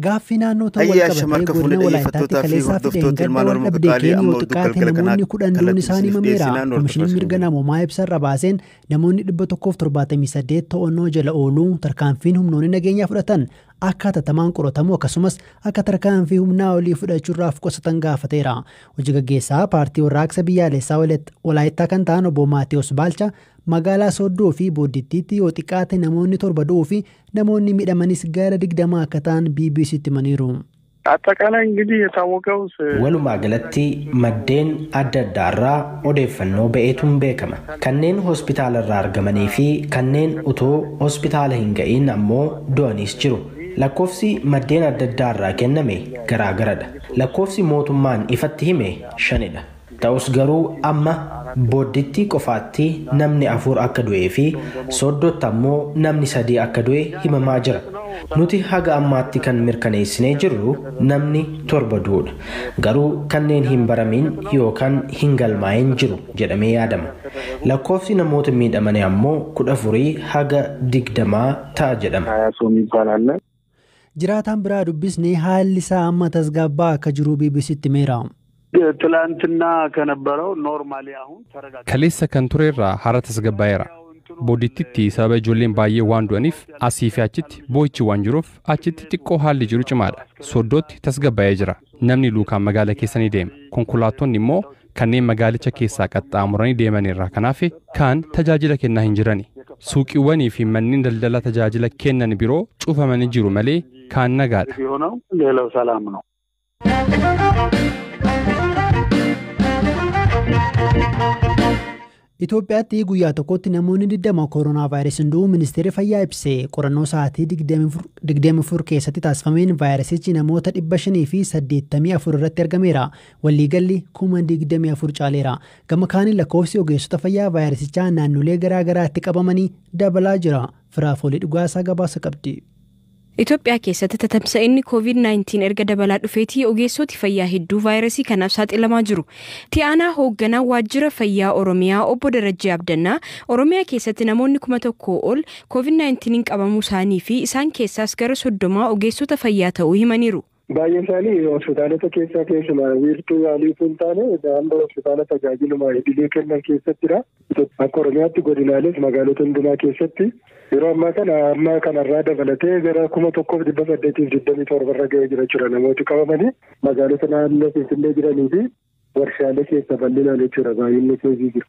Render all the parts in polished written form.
Gaaffii naannoo wal qabatee godina Walaayitaatti kaleessaa fideen gadda wal dhabdee Keenii yoo xiqqaate namoonni 10 duun isaanii himameera. Komishinii mirga namoomaa ibsarra baaseen namoonni 178 to'annoo jala ooluu tarkaanfiin humnoonni nageenyaa fudhatan akka hatattamaan qoratamu akkasumas akka tarkaanfii humnaa olii fudhachuudhaaf qusatan gaafateera. Hojii gaggeessaa paartii warraaqsa biyyaalessaa Walaayittaa kan ta'an obbo Maatiyus Baalcha magaalaa Sooddoo fi Booddittiitti yoo xiqqaate namoonni 7 du'uu fi namoonni miidhamanis gara 20 akka ta'an BBC'tti himaniiru. አጠቃላይ እንግዲህ የታወቀው walumaa galatti maddeen adda addaarraa odeeffannoo ba'eetuun beekama. Kanneen hospitaalarraa argamanii fi kanneen utoo hospitaala hin ga'iin ammoo du'anis jiru. Lakkoofsi maddeen adda addaarraa kenname garaagaradha. Lakkoofsi mootummaan ifatti hime 5dha. Ta'us garuu amma Boodditti qofaatti namni 4 akka du'ee fi Sooddootti ammoo namni 3 akka du'e himamaa jira. Nuti haga ammaatti kan mirkaneessinee jirru namni 7 du'uudha. Garuu kanneen hin baramin yookaan hin galmaa'in jiru jedhamee yaadama. Lakkoofsi namoota miidhamanii ammoo 14 haga 20 ta'a jedhama. Jiraataan biraa dubbisnee haalli isaa amma tasgabbaa akka jiru BBC'tti himeera. ትላንትና ከነበረው ኖርማሊ አሁን ተረጋጋ ከሌሳ ከንቱሬራ ሀራ ተስገባየራ ቦዲቲቲ ሰበ ጆሌን ባየ ዋን ዱአኒፍ አሲፊ አቺት ቦይቺ ዋንጅሮፍ አቺት ጢቆ ሀል ጅሩ ጭማዳ ሶዶት ተስገባየ ጅራ ነምኒ ሉካ መጋለ ኬሰኒ ዴም ኮንኩላቶን ኒሞ ከኔ መጋለቸ ኬሳ ቀጣሙረኒ ዴመኒራ ከናፌ ካን ተጃጅለ ከና ሂንጅረኒ ሱቂወኒ ፊ መኒን ደልደላ ተጃጅለ ከነን ቢሮ ጩፈመን ጅሩ መሌ ካን ነጋዳ ሆነው ሌላው ሰላም ነው። Itoophiyaatti guyyaa tokkotti namoonni 20 koronaa vaayirasiin du'uu ministeerri fayyaa ibsee qorannoo sa'aatii 24 keessatti taasifameen vaayirasichi namoota 584 irratti argameera. Waliigalli 24,000 caaleera. Gama kaaniin lakkoofsi ogeessota fayyaa vaayirasichaa naannolee garaa garaatti qabamanii dabalaa jira. Firaafoolii dhugaasaa gabaasa qabdi. Itoophiyaa keessatti tatamsa'inni COVID-19 erga dabalaa dhufeetii ogeessoti fayyaa hedduu vaayirasii kanaaf saaxilamaa jiru. Ti'aanaa hoogganaa waajjira fayyaa Oromiyaa obbo Darajjee Abdannaa Oromiyaa keessatti namoonni 1,000 ol COVID-19 qabamuu isaanii fi isaan keessaas gara 30 ogeessota fayyaa ta'uu himaniiru. baay'insaanii hospitaalota keessumaa wiirtuu yaalii kun taane naannoo hospitaala tajaajiluma idilee kennan keessattidha. Akka Oromiyaatti godinaalee magaalota hundumaa keessatti yeroo ammaa kanarraa dabalatee gara 1,827 irra ga'ee jira jechuudha namooti qabamanii magaalota naannoo Finfinnee jiranii fi warshaalee keessa bal'inaan jechuudha baay'inni keessa jiru.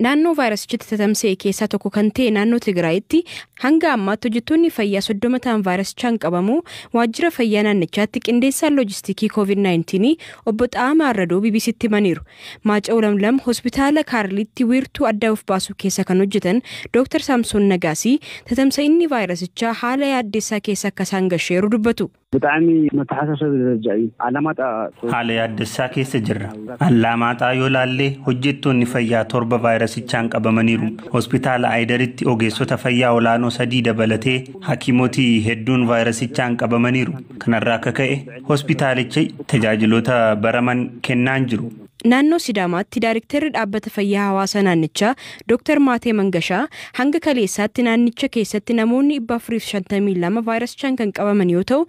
Naannoo vaayirasichitti tatamsa'e keessaa tokko kan ta'e naannoo Tigraayitti hanga ammaatti hojjettoonni fayyaa 30 ta'an vaayirasichaan qabamu waajjira fayyaa naannichaatti qindeessaan loojistiikii COVID-19 obbo Xaamaa Arradoo BBC'tti himaniiru. Maaca'uu Lamlam hospitaala Kaarlitti wiirtuu addaa of baasuu keessa kan hojjetan Dr. Saamsoon Nagaasii tatamsa'inni vaayirasichaa haala yaaddeessaa keessa akka isaan gasheeru dubbatu. Haala yaaddeessaa keessa jirra. Allamaaxaa yoo laallee hojjettoonni fayyaa 7 vaayirasichaan qabamaniiru. Hospitaala Aayidaritti ogeessota fayyaa olaanoo 3 dabalatee hakiimootii hedduun vaayirasichaan qabamaniiru. Kanarraa akka ka'e hospitaalichi tajaajiloota baraman kennaan jiru. Naannoo Sidaamaatti Daayiriktarri dhaabbata fayyaa hawaasaa naannichaa Dr. Maatee Mangashaa hanga kaleessaatti naannicha keessatti namoonni 452 vaayirasichaan kan qabaman yoo ta'u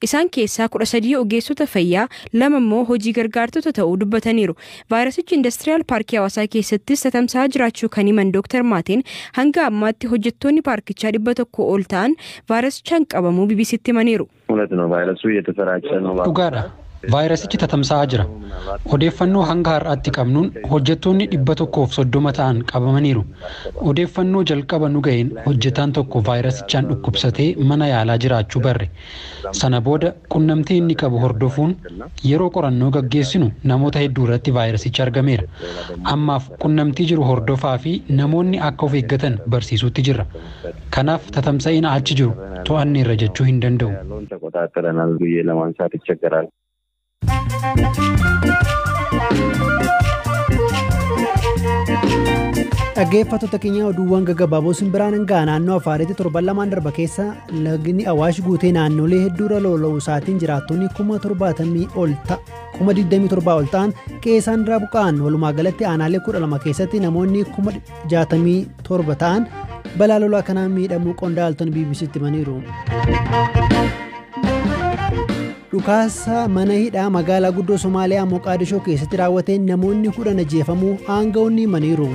isaan keessaa 13 ogeessota fayyaa 2 immoo hojii gargaartota ta'uu dubbataniiru. Vaayirasichi indastiriyaal paarkii hawaasaa keessattis tatamsa'aa jiraachuu kan himan Dr. Maateen hanga ammaatti hojjettoonni paarkichaa 100 ol ta'an vaayirasichaan qabamuu BBC'tti himaniiru. Dhugaadha. Vaayirasichi tatamsa'aa jira. Odeeffannoo hanga har'aatti qabnuun hojjettoonni 130 ta'an qabamaniiru. Odeeffannoo jalqaba nu ga'een hojjetaan tokko vaayirasichaan dhukkubsatee mana yaalaa jiraachuu barre. Sana booda qunnamtii inni qabu hordofuun yeroo qorannoo gaggeessinu namoota hedduu irratti vaayirasichi argameera. Ammaaf qunnamtii jiru hordofaa fi namoonni akka of eeggatan barsiisuutti jirra. Kanaaf tatamsa'ina achi jiru to'anne irra jechuu hin danda'u. Dhaggeeffattoota keenya oduuwwan gaggabaaboo simbiraan hangaa naannoo Afaaritti 7 darba keessa lagni Awaash guutee naannolee hedduurra lola'uu isaatiin jiraattonni 27,000 ol ta'an keessaan irraa buqqa'an. Walumaa galatti aanaalee 12 keessatti namoonni 67 ta'an balaa lolaa kanaan miidhamuu qondaaltonni BBC'tti himaniiru. Dhukaasa mana hidhaa magaalaa guddoo Somaaliyaa Moqaadishoo keessatti raawwateen namoonni 10 ajjeefamuu aangawoonni himaniiru.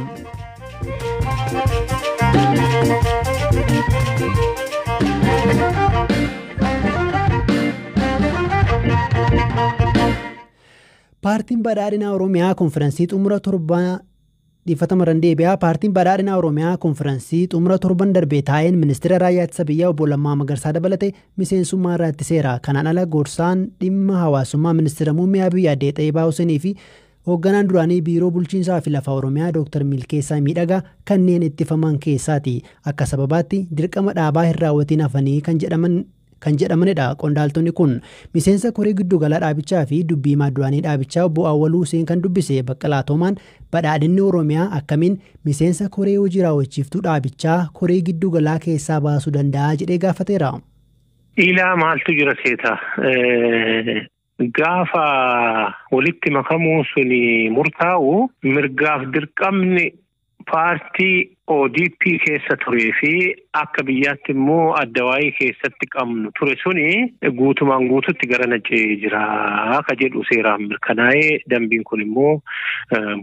Paartiin badhaadhinaa Oromiyaa konfiraansii xumura torbaa dhiifama randeebiyaa paartiin badhaadhinaa Oromiyaa konfiraansii xumura torban darbee taa'een ministeera raayyaa ittisa biyyaa obbo Lammaa Magarsaa dabalate miseensummaa irraa ittiseera. Kanaan ala gorsaan dhimma hawaasummaa ministeera muummee Abiyyi Addee Xaayibaa Huseenii fi hoogganaan duraanii biiroo bulchiinsaa fi lafa Oromiyaa Dr. Milkeessaa Miidhagaa kanneen ittifaman keessaati. Akka sababaatti dirqama dhaabaa hin raawwatiin hafanii kan jedhamanidha. Qondaaltonni kun miseensa koree giddu galaa dhaabichaa fi dubbii duraanii dhaabichaa obbo Awwaluu Huseen kan dubbise Baqqalaa Toomaan badhaadhinni Oromiyaa akkamiin miseensa koree hojii raawwachiiftuu dhaabichaa koree giddu galaa keessaa baasuu danda'a jedhee gaafateera. Ilaa maaltu jira seeta? Gaafa walitti makamuu suni murtaa'u mirgaaf dirqamni paartii ODP keessa turee fi akka biyyaatti immoo addawaayii keessatti qabnu ture suni guutumaan guututti gara nacee jira akka jedhu seeraan mirkanaa'ee dambiin kun immoo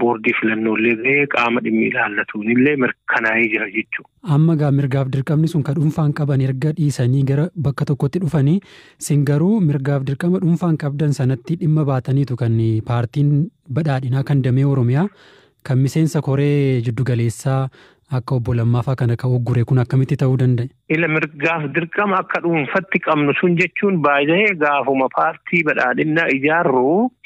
boordii filannoolee qaama dhimmi ilaallatuun illee mirkanaa'ee jira jechuudha. Amma gaa mirgaaf dirqamni sun kan dhuunfaan qaban erga dhiisanii gara bakka tokkotti dhufanii sin garuu mirgaaf dirqama dhuunfaan qabdan sanatti dhimma baataniitu kan paartiin badhaadhinaa kan damee Oromiyaa kan miseensa koree jiddugaleessaa akka obbo Lammaafaa kana ka oggure kun akkamitti ta'uu danda'a? Ila mirgaaf dirqama akka dhuunfatti qabnu sun jechuun baay'ee gaafuma paartii badhaadhinnaa ijaarru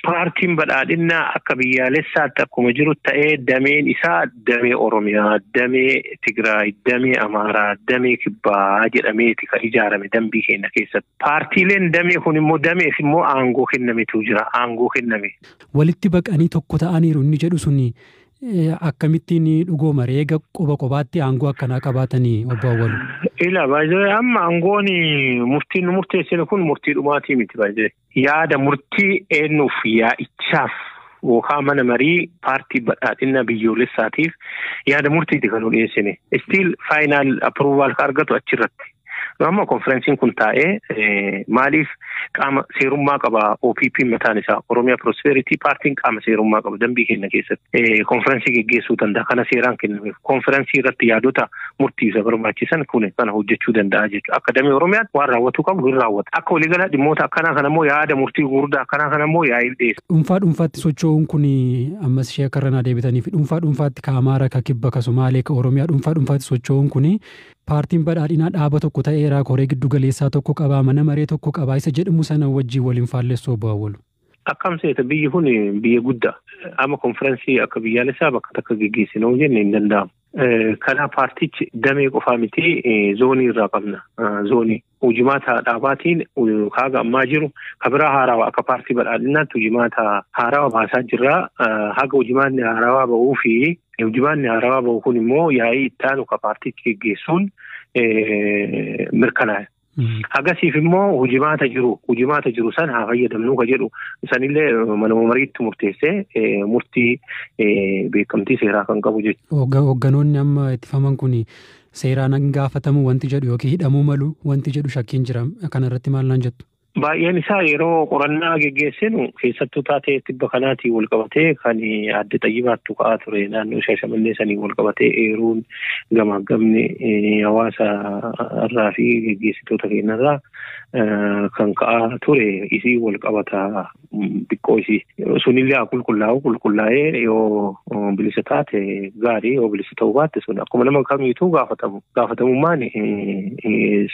paartiin badhaadhinnaa akka biyyaalessaatti akkuma jiru ta'ee dameen isaa damee Oromiyaa, damee Tigraay, damee Amaaraa, damee Kibbaa jedhameeti kan ijaarame dambii keenya keessatti. Paartiileen damee kun immoo dameef immoo aangoo kennametu jira. Aangoo kenname. Walitti baqanii tokko ta'aniiru inni jedhu suni akkamittiin dhugooma reega quba qobaatti aangoo akkanaa qabaatanii obbo Awwalu? Ila baay'ee amma aangoon murtiin nu murteessine kun murtii dhumaatii miti baay'ee. Yaada murtii eenyuuf yaa'ichaaf yookaan mana marii paartii badhaadhinaa biyyoolessaatiif yaada murtiiti kan nu dhiyeessine. Still final approval ka argatu achirratti. Amma konferensiin kun taa'ee maaliif qaama seerummaa qaba OPP mataan isaa Oromiyaa Prosperity Partiin qaama seerummaa qaba dambii keenya keessatti konferensii geggeessuu danda'a kana seeraan kennameef konferensii irratti yaadota murtiisa barbaachisan kun kana hojjechuu danda'a jechuudha. Akka damee Oromiyaatti waan raawwatu qabu hin raawwata. Akka waliigalaa dhimmoota akkanaa kana immoo yaada murtii gurguddaa akkanaa kana immoo yaa'ii dhiyeessa. Dhuunfaatti socho'uun kun ammas ishee akka irraa deebitanii fi dhuunfaatti ka Amaaraa ka Kibba ka Somaalee ka Oromiyaa dhuunfaatti socho'uun kun paartiin badhaadhinaa dhaaba tokko ta'eera koree giddu galeessaa tokko qabaa mana maree tokko qabaa isa jedhamu sana wajjin waliin faallessoo obbo Awwalu. Akkam seeta biyyi kun biyya guddaa amma konferensii akka biyyaalessaa bakka takka geggeessinuu jenne hin danda'amu. Kana paartichi damee qofaa miti zoonii irraa qabna. Zoonii hujimaata dhaabaatiin kaaga ammaa jiru kabiraa haarawaa akka paartii badhaadhinaatti hujimaata haarawaa baasaa jirra. Haga hujimaanni haarawaa ba'uu fi hujimaanni haarawaa ba'u kun immoo yaa'ii ittaanu ka paartichi geggeessuun mirkanaa'a. Agasiif immoo hujimaata jiru san haa fayyadamnu ka jedhu sanillee manuma mariitti murteessee murtii beekamtii seeraa kan qabu jechuudha. Hoogganoonni amma ittifaman kun seeraan gaafatamu wanti jedhu yookiin hidhamuu malu wanti jedhu shakkiin jira kanarratti maal naan jettu? Baay'een isaa yeroo qorannaa geggeessinu keessattuu taatee tibba kanaatiin wal qabatee kan adda xayyibaattu ka'aa ture naannoo Shaashamannee sanii wal qabatee eeruun gamaggamni hawaasa irraa fi geggeessitoota keenyarraa kan ka'aa ture isii wal qabata xiqqoo isii sunillee qulqullaa'ee yoo bilisa taate gaarii yoo bilisa ta'uu baatte sun akkuma nama kamiituu gaafatamummaan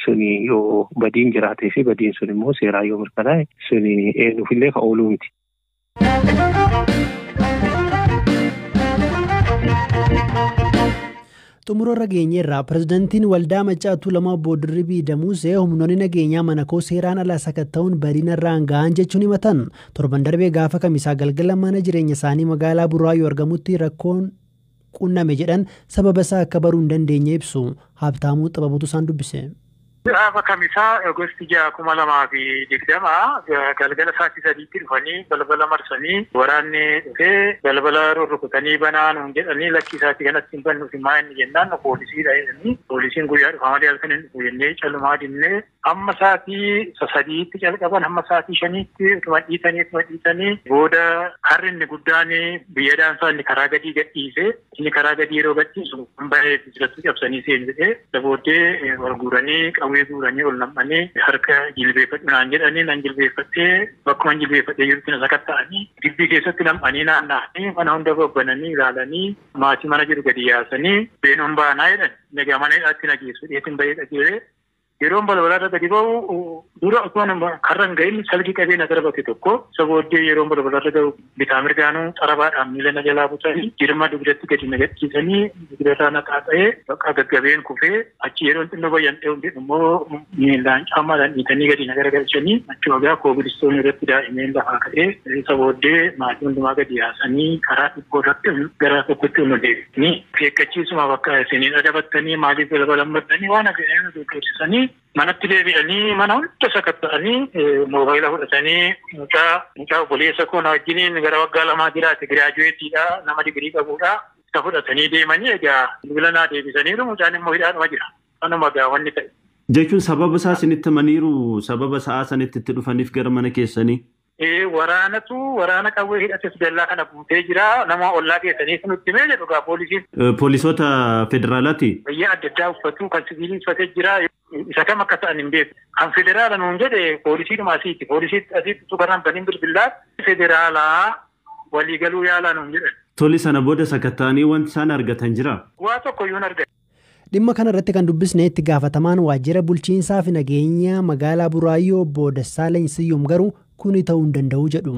suni yoo badiin jiraatee fi badiin sun immoo seeraa yoo mirkanaa'e suni eenyuufillee ka ooluu miti. Xumura nageenyaa pirezidaantiin waldaa Maccaatuu Lamaa Booddirribii Damuusee humnoonni nageenyaa mana koo seeraan ala sakatta'uun badiina irraan ga'an jechuun himatan. Torban darbee gaafa kamisaa galgala mana jireenya isaanii magaalaa Buraayyuu argamutti rakkoon qunname jedhan sababa isaa akka baruu hin dandeenye ibsu. Habtaamuu Xababuutu isaan dubbise. Gaafa kamisaa Agosti 2020 galgala sa'aatii 3tti dhufanii balbala marsanii waraanni dhufee balbala rurrukutanii banaan jedhanii lakkii sa'aatii kanatti hin bannuuf himaa inni jennaan poolisiidha jedhanii poolisiin guyyaa dhufa malee halkan hin dhufu jennee calumaa dinnee hamma sa'aatii 3tti calqaban hamma sa'aatii 5tti utuma dhiitanii booda harri inni guddaan biyya daansaa inni karaa gadii gadhiise inni karaa gadii yeroo gadhiisu bahee bisilatti cabsanii seen jedhee booddee wal guuranii guuranii ol nam'anii harka jilbeeffadhaan jedhanii nan jilbeeffattee bakkuma jilbeeffattee jirutti na sakatta'anii gibbii keessatti nam'anii naanna'anii mana hunda bobbananii ilaalanii maatii mana jiru gadi yaasanii beenuun baanaa jedhan nagaa mana hidhaatti nageessu dheetiin bahee dhageere yeroon balbalarra gadi ba'u dura osoo karra hin ga'in salgii qabee na darbate tokko isa booddee yeroon balbalarra ga'u bitaa mirgaanuu xarabaadhaan miila na jalaa butanii jirma dugdatti gadi na gadhiisanii dugdarraa na xaaxa'ee bakka gaggabeen kufee achi yeroon xinnoo bayyan ta'uun immoo miilaan caammaadhaan dhiitanii gadi na garagalchanii achi wagaa koobilistoon irratti daa'imeen lafaa ka'ee isa booddee maatii hundumaa gadi yaasanii karaa dhibboo irratti gara tokkotti nu deebisanii eeggachiisuma bakka isiniin adabattanii maaliif balbalan maddanii waan hafee nu doggorsisanii manatti deebi'anii mana hunda sakatta'anii moobaayila fudhatanii mucaa obboleessa koo na wajjiniin gara waggaa 2 jiraate giraajuweetiidha nama digirii qabudha isa fudhatanii deemanii egaa bilbila naa deebisaniiru mucaan immoo hidhaadhuma jira kanuma gaa wanni ta'e. Jechuun sababa isaa isinitti himaniiru sababa sa'aa sanitti itti dhufaniif gara mana keessanii. Waraana qawwee hidhates dallaa kana buutee jira nama ollaa keessanii nutti himee jedhu gaa poolisiin. Poolisoota federaalaati. Biyya adda addaa uffatu kan siviilii uffatee jira isa kam akka ta'an hin beeku. Kan federaala nuun jedhe poolisiidhuma asiiti asitti tukarraan baniin bilbilaa federaalaa waliigaluu yaalaa nuun jedhan. Toli sana booda sakatta'anii wanti isaan argatan jira. Waa tokko iyyuu hin argatan. Dhimma kana irratti kan dubbisne itti gaafatamaan waajjira bulchiinsaa fi nageenya magaalaa Buraayyoo obbo Dassaalany Siyyum garuu kuni ta'uu hin danda'u jedhu.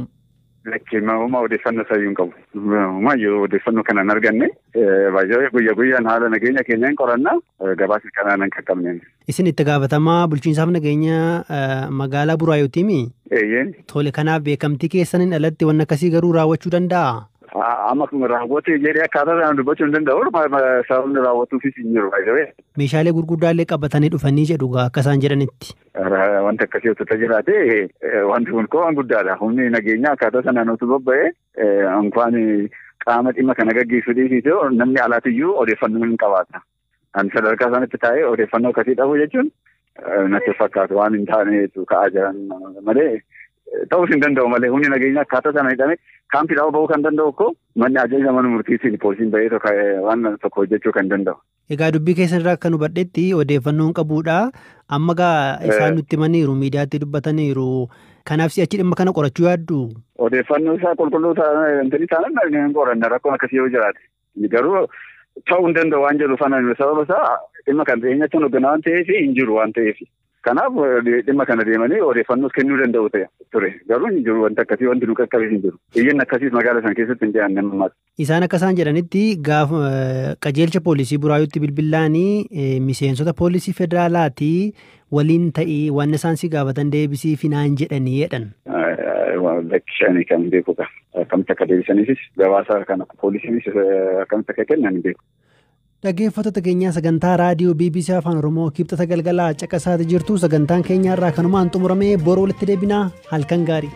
Lakkima odeeffannoo sayyuun qabu. Maayyoo odeeffannoo kana hin arganne baay'ee guyyaan haala nageenya keenya hin qoranna gabaasa kanaan hin qaqqabne. Isin itti gaafatamaa bulchiinsaaf nageenya magaalaa Buraayyootiimi? Eeyyeen. Tole kanaaf beekamtii keessaniin alatti waan akkasii garuu raawwachuu danda'a? Amma raawwatee jedhee akkaataa dubbachuu hin danda'u sababni raawwatuufis hin jiru. Meeshaalee gurguddaallee qabatanii dhufanii jedhu akka isaan jedhanitti. Wanti akkasii otoo jiraate wanti kun waan guddaadha. Humni nageenyaa akkaataa sanaan otoo bobba'ee inkwaan qaama dhimma kana gaggeessuu dhiisisee namni alaatiyyuu odeeffannoo hin qabaata. Ani sadarkaa sanatti taa'ee odeeffannoo akkasii dhabu jechuun natti fakkaatu waan hin taaneetu ka'aa jiran malee ta'uus hin danda'u malee humni nageenyaa akkaataa sana hidhame kaampii dhaabuu bahuu kan danda'u ko manni ajaja mana murtiitiin poolisiin bahee waan tokko hojjechuu kan danda'u. Egaa dubbii keessan irraa akka nu badhetti odeeffannoon qabuudha. Amma gaa isaan nutti himaniiru miidiyaatti dubbataniiru. Kanaaf si'achi dhimma kana qorachuu yaaddu? Odeeffannoo isaa qulqulluu ta'an hin qoranna rakkoon akkasii yoo jiraate. Garuu ta'uu hin danda'u waan jedhu fanaan sababa isaa dhimma kan dhiyeenyatti hoogganaa waan ta'eef hin jiru waan ta'eef. Kanaaf dhimma kana deemanii odeeffannoo kennuu danda'u ta'e ture. Garuu hin jiru wanti akkasii wanti nu qaqqabee hin jiru. Iyyan akkasiis magaalaa sana keessatti hin jiran namni. Isaan akka isaan jedhanitti gaafa qajeelcha poolisii Buraayyootti bilbilaanii miseensota poolisii federaalaati waliin ta'ii waan isaan si gaafatan deebisii finaan jedhanii jedhan. Lakkishanii kan beekudha. Akkamitti akka deebisaniifis gabaasa kana poolisiinis akkamitti akka kennan hin beeku. Dhaggeeffattoota keenyaa sagantaa raadiyoo BBC Afaan Oromoo kibxata galgalaa caqasaa jirtu sagantaan keenya irraa kanumaan xumuramee boroo walitti deebinaa halkan gaarii.